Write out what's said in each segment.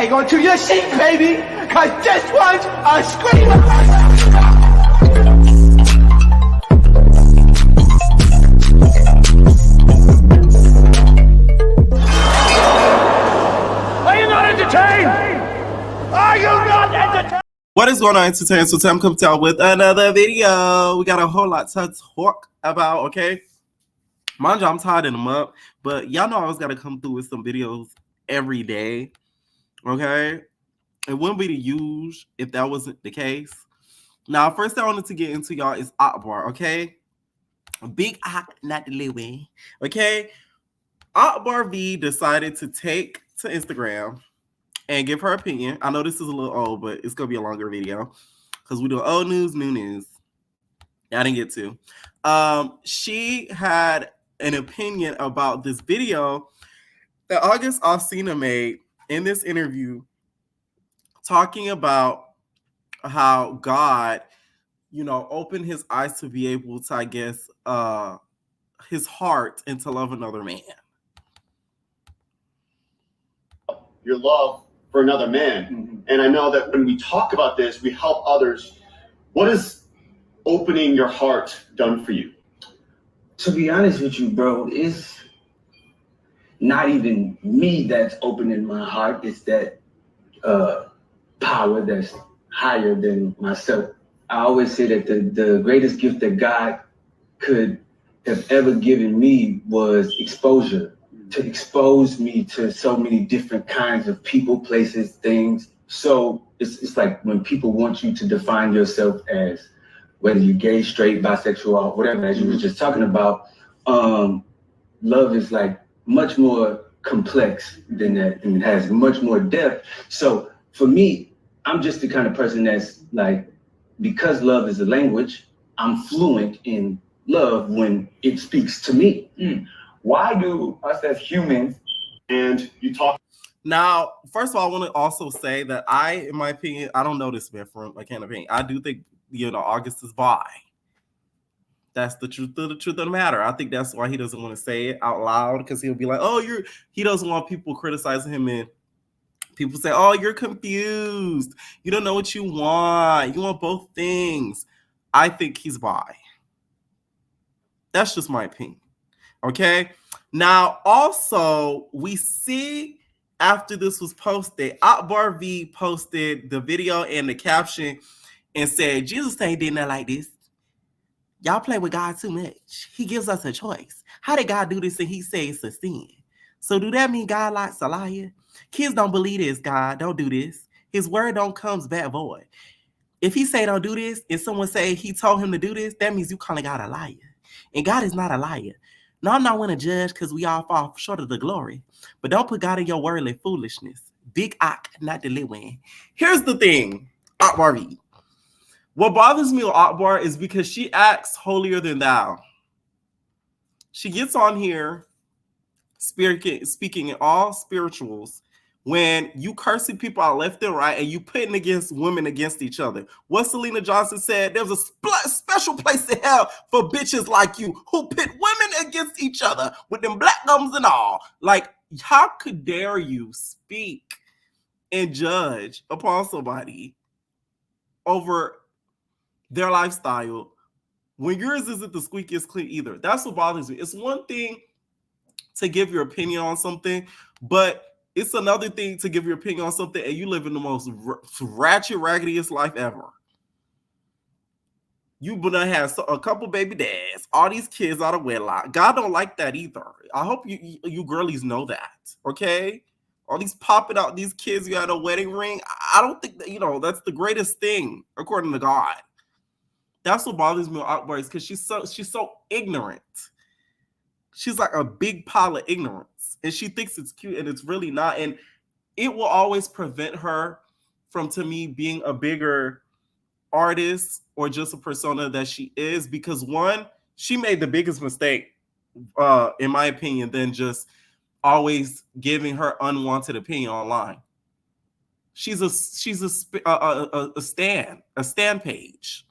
Hang on to your seat, baby, cause this one's a screamer. Are you not entertained? Are you not entertained? What is going on, entertainment? So time comes out with another video. We got a whole lot to talk about, okay? Mind you, I'm tidying them up, but y'all know I always got to come through with some videos every day, okay? It wouldn't be the usual if that wasn't the case. Now, first I wanted to get into y'all is Akbar, okay? Big Ak, not the little way, okay? Akbar V decided to take to Instagram and give her opinion. I know this is a little old, but it's going to be a longer video because we do old news, new news. I didn't get to. She had an opinion about this video that Alsina made in this interview talking about how God, opened his eyes to be able to, I guess, his heart and to love another man. Your love for another man. Mm-hmm. And I know that when we talk about this, we help others. What has opening your heart done for you? To be honest with you, bro, it's not even me that's opening my heart. It's that power that's higher than myself. I always say that the greatest gift that God could have ever given me was exposure, to expose me to so many different kinds of people, places, things. So it's like when people want you to define yourself as whether you're gay, straight, bisexual, or whatever, as you were just talking about, love is like much more complex than that, and it has much more depth. So for me, I'm just the kind of person that's like, because love is a language, I'm fluent in love when it speaks to me. Why do us as humans, and you talk. Now, first of all, I want to also say that in my opinion, I don't know this man from my campaign. I do think, August is bi. That's the truth of the matter. I think that's why he doesn't want to say it out loud, because he'll be like, he doesn't want people criticizing him, and people say, oh, you're confused. You don't know what you want. You want both things. I think he's bi. That's just my opinion. Okay. Now, also, we see after this was posted, Akbar V posted the video and the caption and said, Jesus ain't did nothing like this. Y'all play with God too much. He gives us a choice. How did God do this and he says it's a sin? So do that mean God likes a liar? Kids don't believe this, God. Don't do this. His word don't comes back void. If he say don't do this and someone say he told him to do this, that means you calling God a liar. And God is not a liar. No, I'm not going to judge because we all fall short of the glory. But don't put God in your worldly foolishness. Big Ak, not the little one. Here's the thing, Akbar V. What bothers me with Akbar is because she acts holier than thou. She gets on here speaking in all spirituals when you cursing people out left and right and you pitting against women against each other. What Selena Johnson said, there's a special place in hell for bitches like you who pit women against each other with them black gums and all. Like, how could dare you speak and judge upon somebody over their lifestyle when yours isn't the squeakiest clean either? That's what bothers me. It's one thing to give your opinion on something, but it's another thing to give your opinion on something and you live in the most ratchet, raggediest life ever. You gonna have a couple baby dads, all these kids out of wedlock. God don't like that either. I hope you girlies know that, okay? All these popping out these kids, you got a wedding ring. I don't think that, that's the greatest thing according to God. That's what bothers me with Akbar, is because she's so ignorant. She's like a big pile of ignorance, and she thinks it's cute, and it's really not. And it will always prevent her from, to me, being a bigger artist or just a persona that she is, because one, she made the biggest mistake, in my opinion, than just always giving her unwanted opinion online. She's a stan page.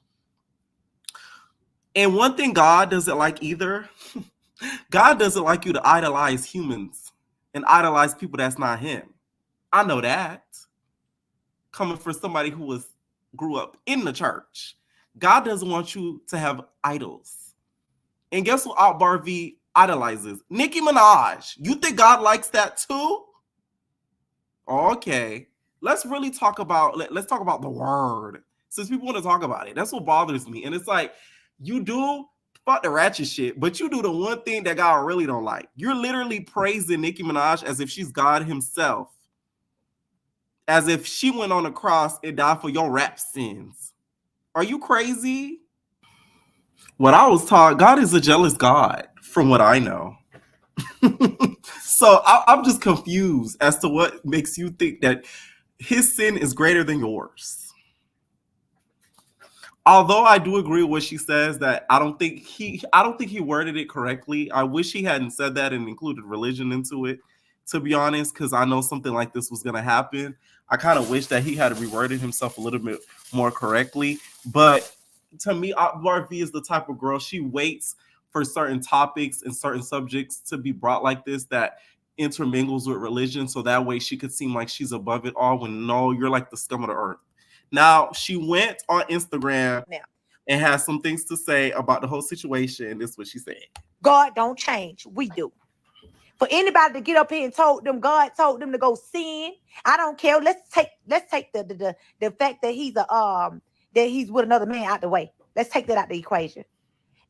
And one thing God doesn't like either, God doesn't like you to idolize humans and idolize people that's not him. I know that. Coming from somebody who grew up in the church. God doesn't want you to have idols. And guess what Akbar V idolizes? Nicki Minaj. You think God likes that too? Okay. Let's really talk about, let's talk about the word. Since people want to talk about it. That's what bothers me. And it's like, you do fuck the ratchet shit, but you do the one thing that God really don't like. You're literally praising Nicki Minaj as if she's God himself. As if she went on the cross and died for your rap sins. Are you crazy? What I was taught, God is a jealous God, from what I know. So I'm just confused as to what makes you think that his sin is greater than yours. Although I do agree with what she says that I don't think he worded it correctly. I wish he hadn't said that and included religion into it, to be honest, because I know something like this was going to happen. I kind of wish that he had reworded himself a little bit more correctly. But to me, Akbar V is the type of girl, she waits for certain topics and certain subjects to be brought like this that intermingles with religion, so that way she could seem like she's above it all, when no, you're like the scum of the earth. Now, she went on Instagram and has some things to say about the whole situation. This is what she said. God don't change. We do. For anybody to get up here and told them God told them to go sin, I don't care. Let's take the fact that he's with another man out the way. Let's take that out the equation.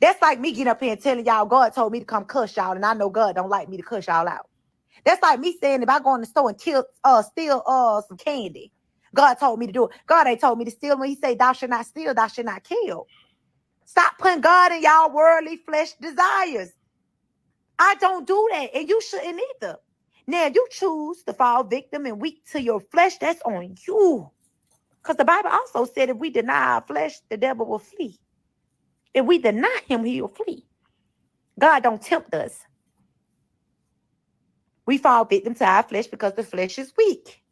That's like me getting up here and telling y'all God told me to come cuss y'all, and I know God don't like me to cuss y'all out. That's like me saying if I go in the store and steal some candy, God told me to do it. God ain't told me to steal. When he say thou should not steal, thou should not kill. Stop putting God in y'all worldly flesh desires. I don't do that, and you shouldn't either. Now, if you choose to fall victim and weak to your flesh, that's on you. Because the Bible also said if we deny our flesh, the devil will flee. If we deny him, he will flee. God don't tempt us. We fall victim to our flesh because the flesh is weak.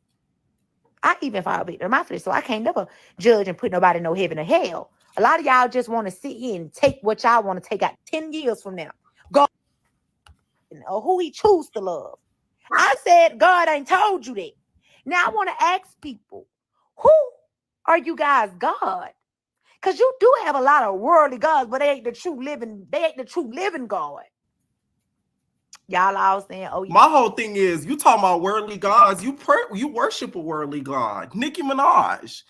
I even fall victim to my flesh, so I can't never judge and put nobody in no heaven or hell. A lot of y'all just want to sit here and take what y'all want to take out 10 years from now. God, or who he choose to love. I said God ain't told you that. Now I want to ask people, who are you guys God? Because you do have a lot of worldly gods, but they ain't the true living God. Y'all all saying, oh yeah. My whole thing is, you talking about worldly gods, you worship a worldly god. Nicki Minaj.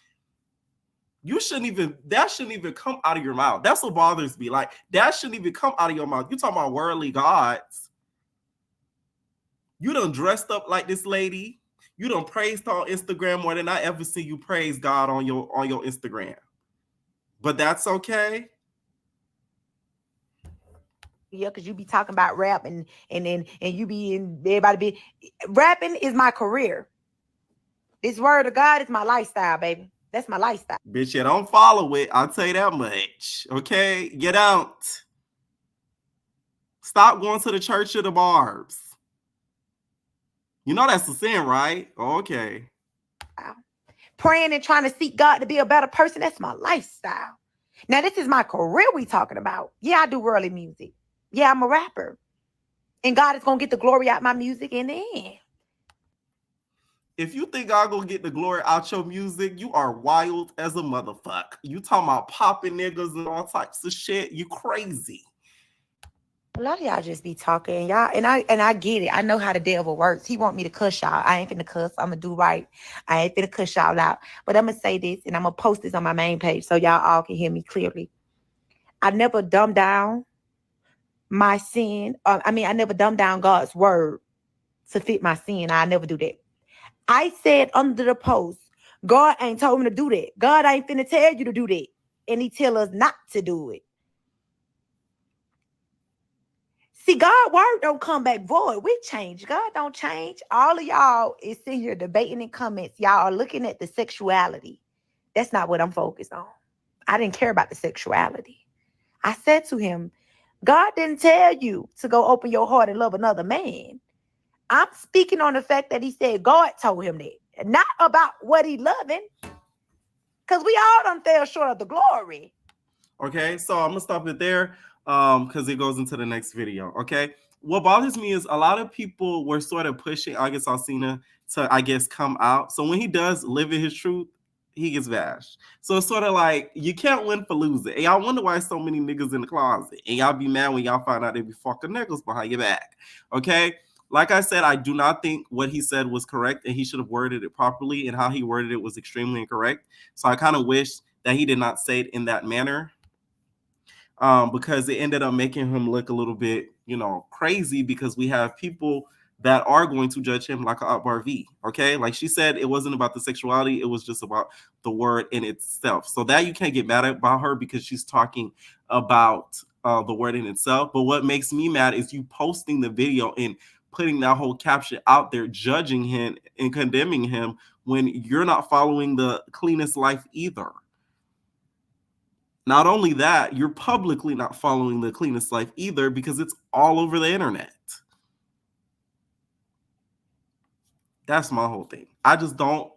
That shouldn't even come out of your mouth. That's what bothers me. Like, that shouldn't even come out of your mouth. You talking about worldly gods. You done dressed up like this lady. You done praised her on Instagram more than I ever see you praise God on your Instagram. But that's okay. Yeah, because you be talking about rap and you be in everybody be rapping is my career. This word of God is my lifestyle, baby. That's my lifestyle. Bitch, you don't follow it. I'll tell you that much. Okay? You don't. Stop going to the church of the barbs. You know that's a sin, right? Okay. Praying and trying to seek God to be a better person, that's my lifestyle. Now, this is my career we talking about. Yeah, I do worldly music. Yeah, I'm a rapper. And God is going to get the glory out my music in the end. If you think God gonna get the glory out your music, you are wild as a motherfucker. You talking about popping niggas and all types of shit. You crazy. A lot of y'all just be talking, y'all, and I get it. I know how the devil works. He want me to cuss y'all. I ain't finna cuss. I'm gonna do right. I ain't finna cuss y'all out. But I'm gonna say this, and I'm gonna post this on my main page so y'all all can hear me clearly. I never dumb down my sin. I never dumb down God's word to fit my sin. I never do that. I said under the post, God ain't told me to do that. God ain't finna tell you to do that. And he tell us not to do it. See, God's word don't come back void. We change. God don't change. All of y'all is sitting here debating in comments. Y'all are looking at the sexuality. That's not what I'm focused on. I didn't care about the sexuality. I said to him, God didn't tell you to go open your heart and love another man. I'm speaking on the fact that he said God told him that. Not about what he loving. Because we all done fell short of the glory. Okay, so I'm gonna stop it there. because it goes into the next video. Okay, what bothers me is a lot of people were sort of pushing Alsina to come out. So when he does live in his truth, he gets bashed. So it's sort of like you can't win for losing. And y'all wonder why so many niggas in the closet, and y'all be mad when y'all find out they be fucking niggas behind your back. Okay, like I said, I do not think what he said was correct, and he should have worded it properly, and how he worded it was extremely incorrect. So I kind of wish that he did not say it in that manner, because it ended up making him look a little bit, crazy, because we have people that are going to judge him like Akbar V. Okay, like she said, it wasn't about the sexuality, it was just about the word in itself. So that you can't get mad about her because she's talking about the word in itself. But what makes me mad is you posting the video and putting that whole caption out there, judging him and condemning him when you're not following the cleanest life either. Not only that, you're publicly not following the cleanest life either, because it's all over the internet. That's my whole thing. I just don't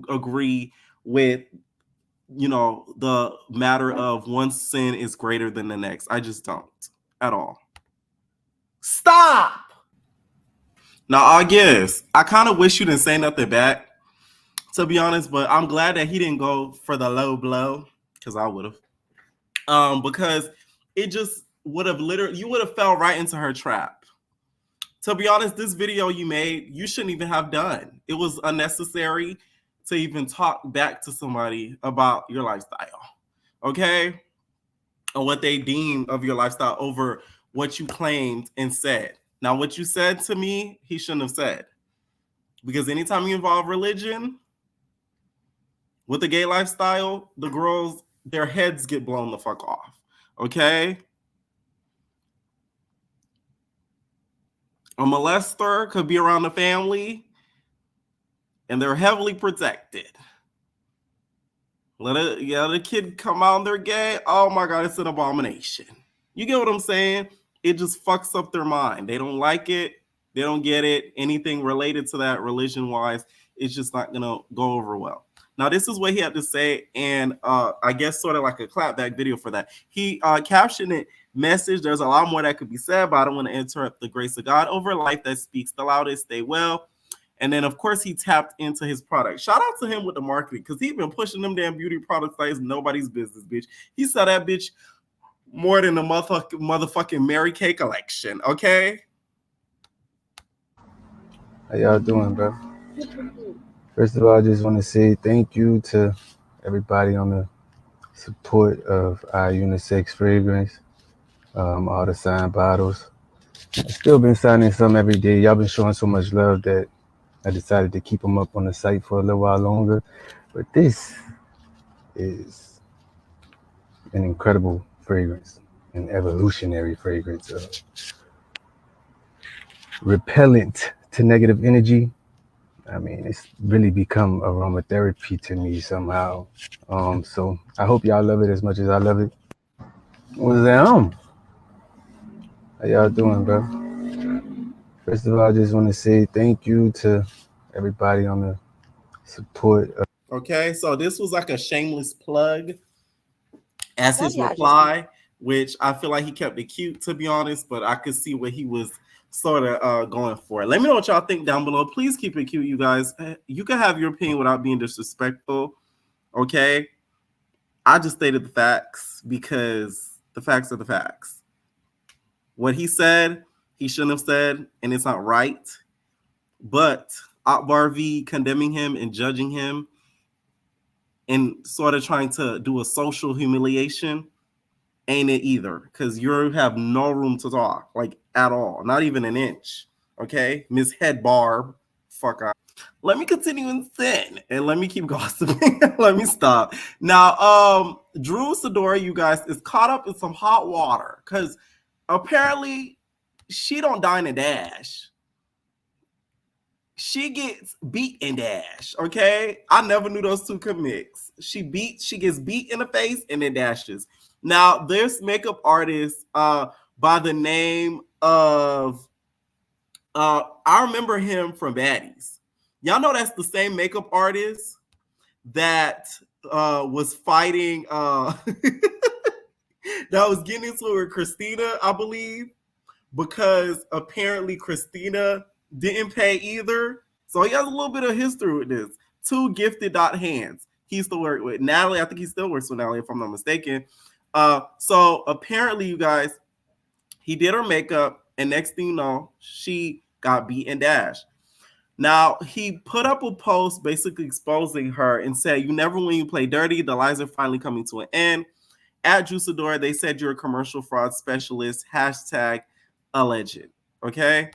agree with, the matter of one sin is greater than the next. I just don't at all. Stop! Now, I guess I kind of wish you didn't say nothing back, to be honest, but I'm glad that he didn't go for the low blow, because I would have. Because it just would have you would have fell right into her trap. To be honest, this video you made, you shouldn't even have done. It was unnecessary to even talk back to somebody about your lifestyle, okay? Or what they deemed of your lifestyle over what you claimed and said. Now, what you said to me, he shouldn't have said. Because anytime you involve religion with a gay lifestyle, the girls, their heads get blown the fuck off, okay? A molester could be around the family and they're heavily protected. Let the kid come out and they're gay. Oh my God, it's an abomination. You get what I'm saying? It just fucks up their mind. They don't like it. They don't get it. Anything related to that religion-wise, it's just not going to go over well. Now, this is what he had to say, and I guess sort of like a clapback video for that. He captioned it, message, there's a lot more that could be said, but I don't want to interrupt the grace of God over life that speaks the loudest, stay well. And then, of course, he tapped into his product. Shout out to him with the marketing, because he's been pushing them damn beauty products like it's nobody's business, bitch. He saw that bitch more than the motherfucking Mary Kay collection, okay? How y'all doing, bro? First of all, I just want to say thank you to everybody on the support of our unisex fragrance, all the signed bottles. I've still been signing some every day. Y'all been showing so much love that I decided to keep them up on the site for a little while longer. But this is an incredible fragrance, an evolutionary fragrance, repellent to negative energy. I mean, it's really become aromatherapy to me somehow. So I hope y'all love it as much as I love it. What's that? How y'all doing, bro? First of all, I just want to say thank you to everybody on the support. Okay, so this was like a shameless plug as his reply, which I feel like he kept it cute, to be honest, but I could see what he was sort of going for. Let me know what y'all think down below. Please keep it cute, you guys. You can have your opinion without being disrespectful, okay? I just stated the facts because the facts are the facts. What he said, he shouldn't have said, and it's not right. But Akbar V condemning him and judging him and sort of trying to do a social humiliation ain't it either, because you have no room to talk, like at all, not even an inch. Okay, Miss Head Barb, fuck out. Let me continue in sin and let me keep gossiping. Let me stop now. Drew Sidora, you guys, is caught up in some hot water because apparently she don't dine and dash. She gets beat and dash. Okay, I never knew those two could mix. She gets beat in the face and then dashes. Now, this makeup artist by the name of, I remember him from Baddies. Y'all know that's the same makeup artist that was fighting that was getting into it with Christina, I believe, because apparently Christina didn't pay either. So he has a little bit of history with this. Two gifted hands. He used to work with Natalie. I think he still works with Natalie, if I'm not mistaken. So apparently, you guys, he did her makeup, and next thing you know, she got beat and dashed. Now, he put up a post basically exposing her and said, "You never win, you play dirty. The lies are finally coming to an end. At Sidora, they said you're a commercial fraud specialist. Hashtag alleged." Okay.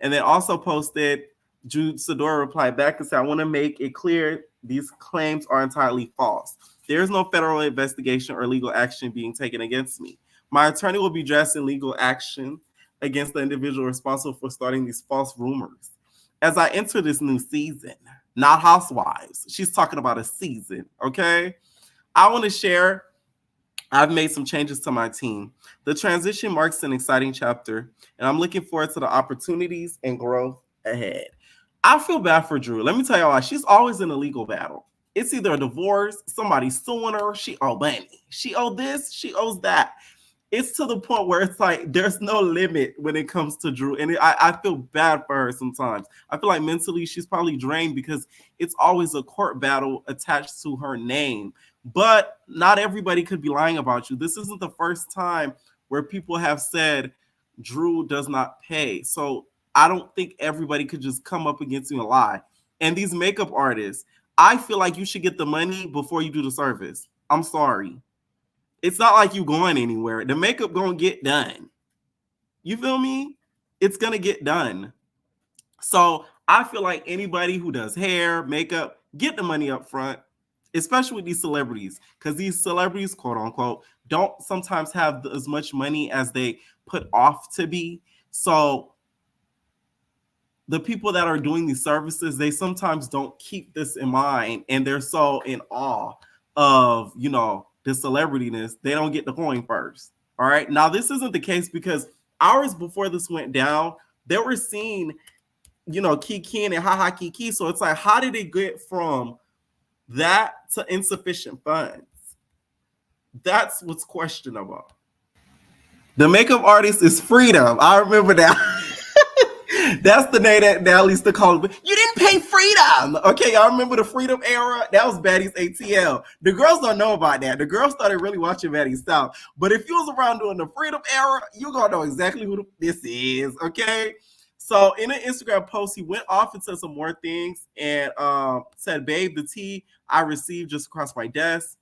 And then also posted, Sidora replied back and said, "I want to make it clear these claims are entirely false. There is no federal investigation or legal action being taken against me. My attorney will be addressing legal action against the individual responsible for starting these false rumors. As I enter this new season," not Housewives. She's talking about a season, okay? "I want to share, I've made some changes to my team. The transition marks an exciting chapter, and I'm looking forward to the opportunities and growth ahead." I feel bad for Drew. Let me tell you why. She's always in a legal battle. It's either a divorce, somebody suing her, she owe money. She owed this, she owes that. It's to the point where it's like there's no limit when it comes to Drew. And I feel bad for her sometimes. I feel like mentally she's probably drained because it's always a court battle attached to her name. But not everybody could be lying about you. This isn't the first time where people have said Drew does not pay. So I don't think everybody could just come up against you and lie. And these makeup artists, I feel like you should get the money before you do the service. I'm sorry. It's not like you going anywhere. The makeup gonna get done. You feel me? It's gonna get done. So I feel like anybody who does hair, makeup, get the money up front, especially with these celebrities, because these celebrities, quote unquote, don't sometimes have as much money as they put off to be. So the people that are doing these services, they sometimes don't keep this in mind, and they're so in awe of, you know, the celebrityness, they don't get the coin first. All right. Now, this isn't the case because hours before this went down, they were seeing, you know, Kiki and haha Kiki. So it's like, how did it get from that to insufficient funds? That's what's questionable. The makeup artist is Freedom. I remember that. That's the name that Natalie used to call it. You didn't pay Freedom. Okay, y'all remember the Freedom era? That was Baddies ATL. The girls don't know about that. The girls started really watching Baddies South. But if you was around during the Freedom era, you're going to know exactly who this is, okay? So in an Instagram post, he went off and said some more things and said, "Babe, the tea I received just across my desk."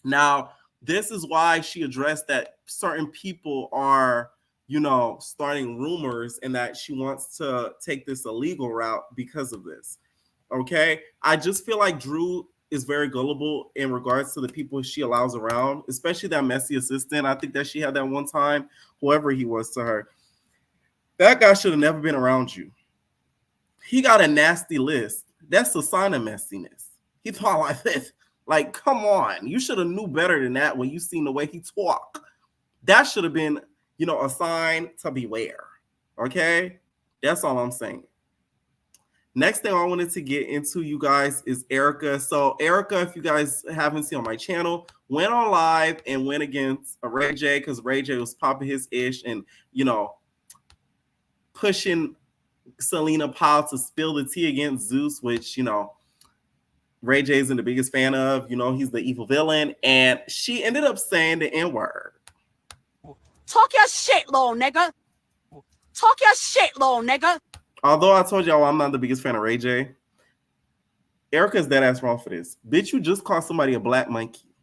Now, this is why she addressed that certain people are, you know, starting rumors and that she wants to take this illegal route because of this. Okay. I just feel like Drew is very gullible in regards to the people she allows around, especially that messy assistant. I think that she had that one time, whoever he was to her. That guy should have never been around you. He got a nasty list. That's a sign of messiness. He talk like this. Like, come on. You should have knew better than that when you seen the way he talk. That should have been, you know, a sign to beware. Okay? That's all I'm saying. Next thing I wanted to get into, you guys, is Erica. So Erica, if you guys haven't seen on my channel, went on live and went against Ray J because Ray J was popping his ish and, you know, pushing Selena Powell to spill the tea against Zeus, which, you know, Ray J isn't the biggest fan of. You know, he's the evil villain. And she ended up saying the N-word. Talk your shit, little nigga. Talk your shit, little nigga. Although I told y'all I'm not the biggest fan of Ray J, Erica's dead ass wrong for this. Bitch, you just called somebody a black monkey.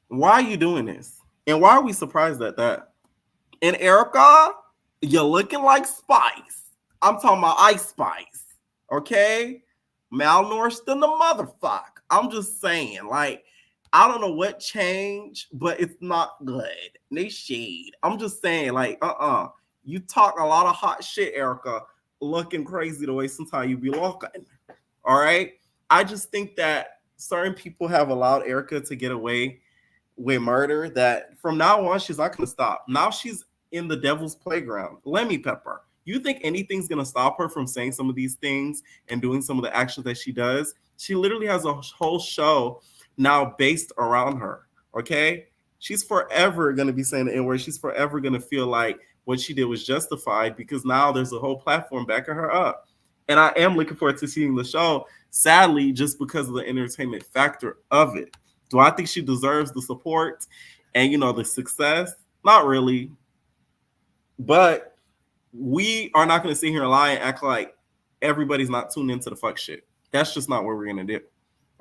Why are you doing this? And why are we surprised at that? And Erica, you're looking like Spice. I'm talking about Ice Spice. Okay? Malnourished in the motherfucker. I'm just saying, like, I don't know what changed, but it's not good. They shade. I'm just saying, like, you talk a lot of hot shit, Erica, looking crazy the way sometimes you be looking. All right? I just think that certain people have allowed Erica to get away with murder that from now on, she's not going to stop. Now she's in the devil's playground. Lemmy Pepper. You think anything's going to stop her from saying some of these things and doing some of the actions that she does? She literally has a whole show now based around her. Okay? She's forever going to be saying the N-word. She's forever going to feel like what she did was justified because now there's a whole platform backing her up. And I am looking forward to seeing the show, sadly, just because of the entertainment factor of it. Do I think she deserves the support and, you know, the success? Not really. But we are not going to sit here and lie and act like everybody's not tuned into the fuck shit. That's just not what we're going to do.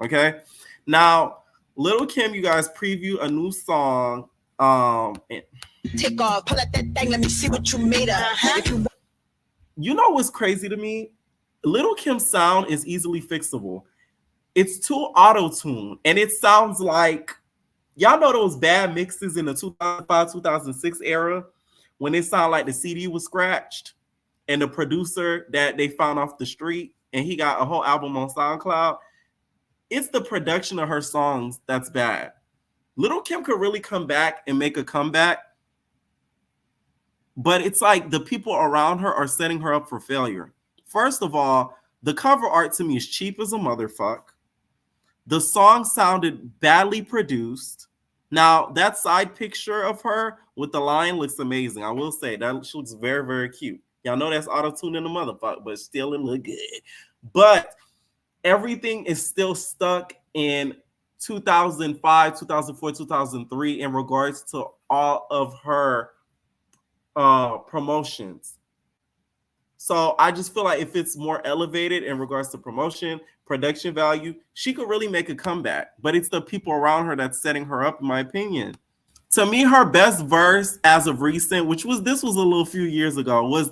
Okay? Now, Lil Kim, you guys, preview a new song. Take off, pull out that thing, let me see what you made of. You know what's crazy to me? Lil Kim's sound is easily fixable. It's too auto-tuned, and it sounds like, y'all know those bad mixes in the 2005, 2006 era when it sounded like the CD was scratched and the producer that they found off the street and he got a whole album on SoundCloud. It's the production of her songs that's bad. Lil Kim could really come back and make a comeback, but it's like the people around her are setting her up for failure. First of all, the cover art to me is cheap as a motherfucker. The song sounded badly produced. Now, that side picture of her with the lion looks amazing. I will say that she looks very, very cute. Y'all know that's auto-tuned in the motherfucker, but still it look good. But everything is still stuck in 2005, 2004, 2003 in regards to all of her promotions. So I just feel like if it's more elevated in regards to promotion, production value, she could really make a comeback. But it's the people around her that's setting her up, in my opinion. To me, her best verse as of recent, this was a little few years ago, was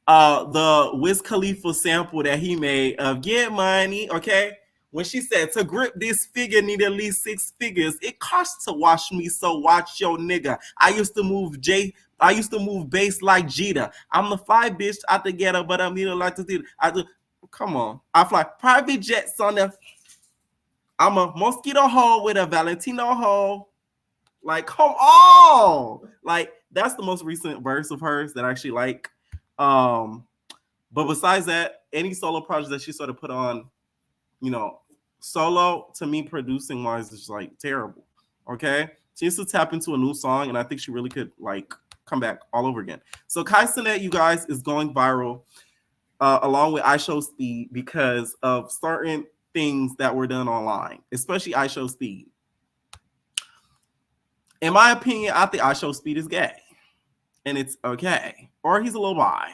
the Wiz Khalifa sample that he made of Get Money, okay? When she said, to grip this figure need at least 6 figures. It costs to watch me, so watch your nigga. I used to move bass like Jeter. I'm the 5 bitch out the ghetto, but I'm here like to do. Come on. I fly private jets on the. I'm a mosquito hole with a Valentino hole. Like, come on. Like, that's the most recent verse of hers that I actually like. But besides that, any solo projects that she sort of put on, you know, solo, to me, producing wise, is like terrible. Okay? She needs to tap into a new song, and I think she really could like come back all over again. So Cenat, you guys, is going viral along with IShowSpeed because of certain things that were done online, especially IShowSpeed. In my opinion, I think IShowSpeed is gay, and it's okay, or he's a little bi.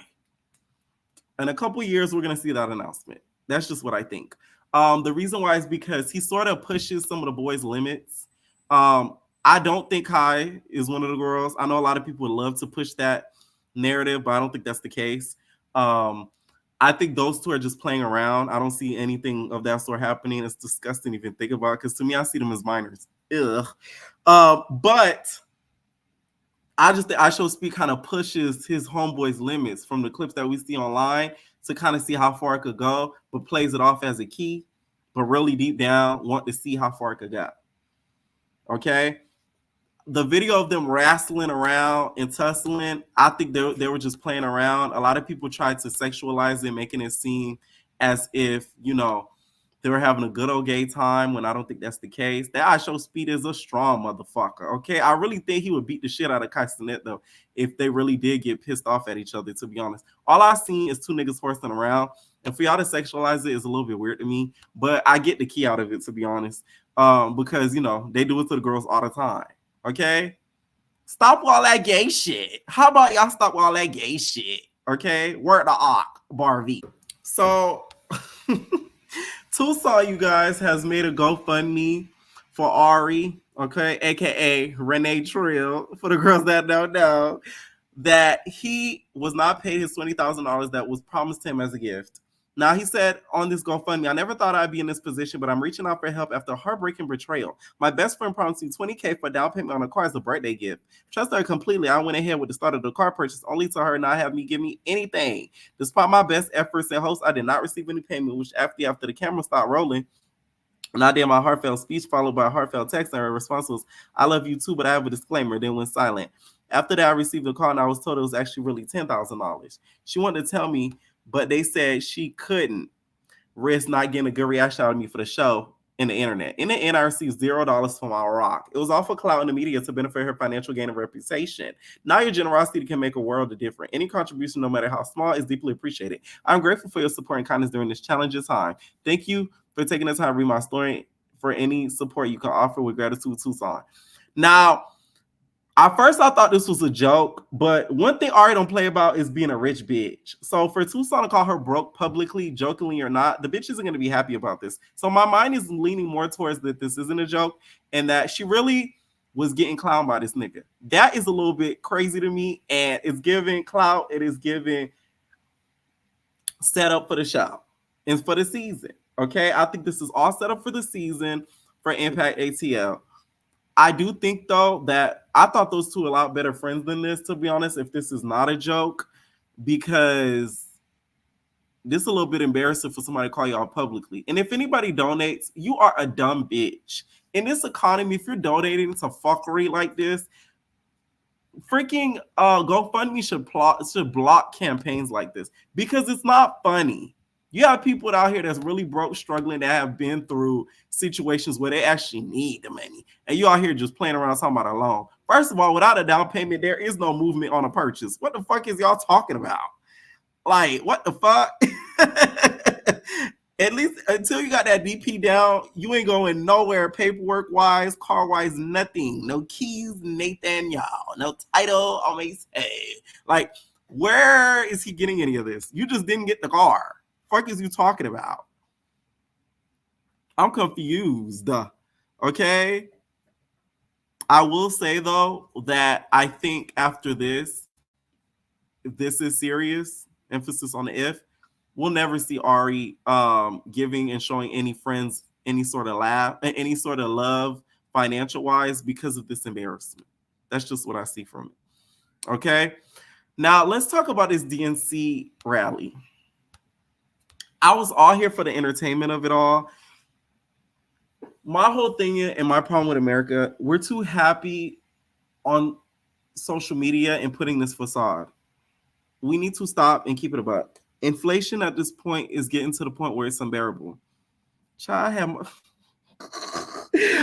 In a couple years, we're gonna see that announcement. That's just what I think. The reason why is because he sort of pushes some of the boys' limits. I don't think Kai is one of the girls. I know a lot of people would love to push that narrative, but I don't think that's the case. I think those two are just playing around. I don't see anything of that sort happening. It's disgusting to even think about because to me, I see them as minors. Ugh. But I just think IShowSpeed kind of pushes his homeboy's limits from the clips that we see online to kind of see how far it could go, but plays it off as a key, but really deep down want to see how far it could go. Okay? The video of them wrestling around and tussling, I think they were just playing around. A lot of people tried to sexualize it, making it seem as if, you know, they were having a good old gay time when I don't think that's the case. That IShowSpeed is a strong motherfucker, okay? I really think he would beat the shit out of Cenat, though, if they really did get pissed off at each other, to be honest. All I've seen is 2 niggas horsing around, and for y'all to sexualize it is a little bit weird to me, but I get the key out of it, to be honest, because, you know, they do it to the girls all the time, okay? Stop all that gay shit. How about y'all stop all that gay shit, okay? Word to Akbar V. So... Tuson, you guys, has made a GoFundMe for Ari, okay, aka Renee Trill, for the girls that don't know, that he was not paid his $20,000 that was promised him as a gift. Now, he said on this GoFundMe, I never thought I'd be in this position, but I'm reaching out for help after a heartbreaking betrayal. My best friend promised me $20K for down payment on a car as a birthday gift. Trust her completely. I went ahead with the start of the car purchase, only to her not have me give me anything. Despite my best efforts and hopes, I did not receive any payment, which after the camera stopped rolling, and I did my heartfelt speech followed by a heartfelt text, and her response was, I love you too, but I have a disclaimer, then went silent. After that, I received a call, and I was told it was actually really $10,000. She wanted to tell me, but they said she couldn't risk not getting a good reaction out of me for the show. in the internet. In the end, I received $0 from our rock. It was all for clout in the media to benefit her financial gain and reputation. Now your generosity can make a world of difference. Any contribution, no matter how small, is deeply appreciated. I'm grateful for your support and kindness during this challenging time. Thank you for taking the time to read my story. For any support you can offer, with gratitude, Tuson. Now, at first I thought this was a joke, but one thing Ari don't play about is being a rich bitch. So for Tuson to call her broke publicly, jokingly or not, the bitch isn't going to be happy about this. So my mind is leaning more towards that this isn't a joke and that she really was getting clowned by this nigga. That is a little bit crazy to me, and it's giving clout. It is giving set up for the show and for the season. Okay, I think this is all set up for the season for Impact ATL. I do think, though, that I thought those two are a lot better friends than this, to be honest, if this is not a joke, because this is a little bit embarrassing for somebody to call y'all publicly. And if anybody donates, you are a dumb bitch. In this economy, if you're donating to fuckery like this, freaking GoFundMe should block campaigns like this because it's not funny. You have people out here that's really broke, struggling, that have been through situations where they actually need the money. And you out here just playing around talking about a loan. First of all, without a down payment, there is no movement on a purchase. What the fuck is y'all talking about? Like, what the fuck? At least until you got that DP down, you ain't going nowhere paperwork-wise, car-wise, nothing. No keys, Nathan, y'all. No title, I may say. Like, where is he getting any of this? You just didn't get the car. Fuck is you talking about? I'm confused. Okay. I will say though that I think after this, if this is serious, emphasis on the if, we'll never see Ari giving and showing any friends any sort of love financial wise because of this embarrassment. That's just what I see from it. Okay. Now let's talk about this DNC rally. I was all here for the entertainment of it all. My whole thing and my problem with America, we're too happy on social media and putting this facade. We need to stop and keep it a buck. Inflation at this point is getting to the point where it's unbearable. Child, I have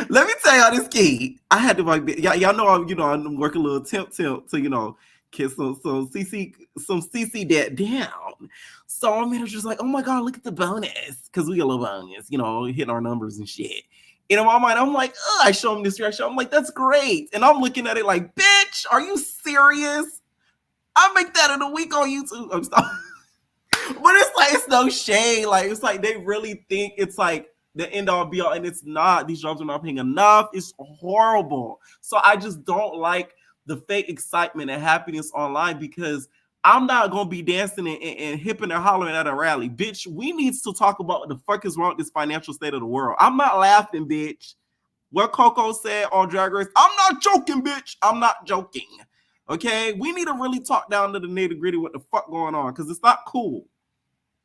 let me tell y'all this key. I had to like y'all know I'm working a little temp to get some CC that down. So our manager's like, oh my God, look at the bonus. Because we get a little bonus, hitting our numbers and shit. And in my mind, I'm like, I show him this reaction. I'm like, that's great. And I'm looking at it like, bitch, are you serious? I make that in a week on YouTube. I'm sorry. But it's like, it's no shade. Like, it's like they really think it's like the end all be all. And it's not. These jobs are not paying enough. It's horrible. So I just don't like the fake excitement and happiness online because I'm not going to be dancing and hipping and hollering at a rally. Bitch, we need to talk about what the fuck is wrong with this financial state of the world. I'm not laughing, bitch. What Coco said on Drag Race, I'm not joking, bitch. I'm not joking. Okay? We need to really talk down to the nitty gritty what the fuck going on because it's not cool.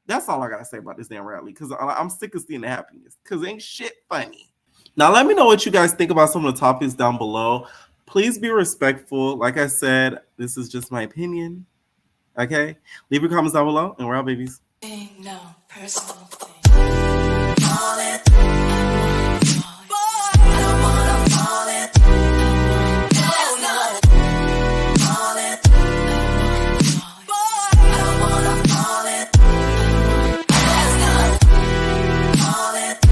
That's all I got to say about this damn rally because I'm sick of seeing the happiness because ain't shit funny. Now, let me know what you guys think about some of the topics down below. Please be respectful. Like I said, this is just my opinion. Okay? Leave your comments down below, and we're out, babies. No personal thing.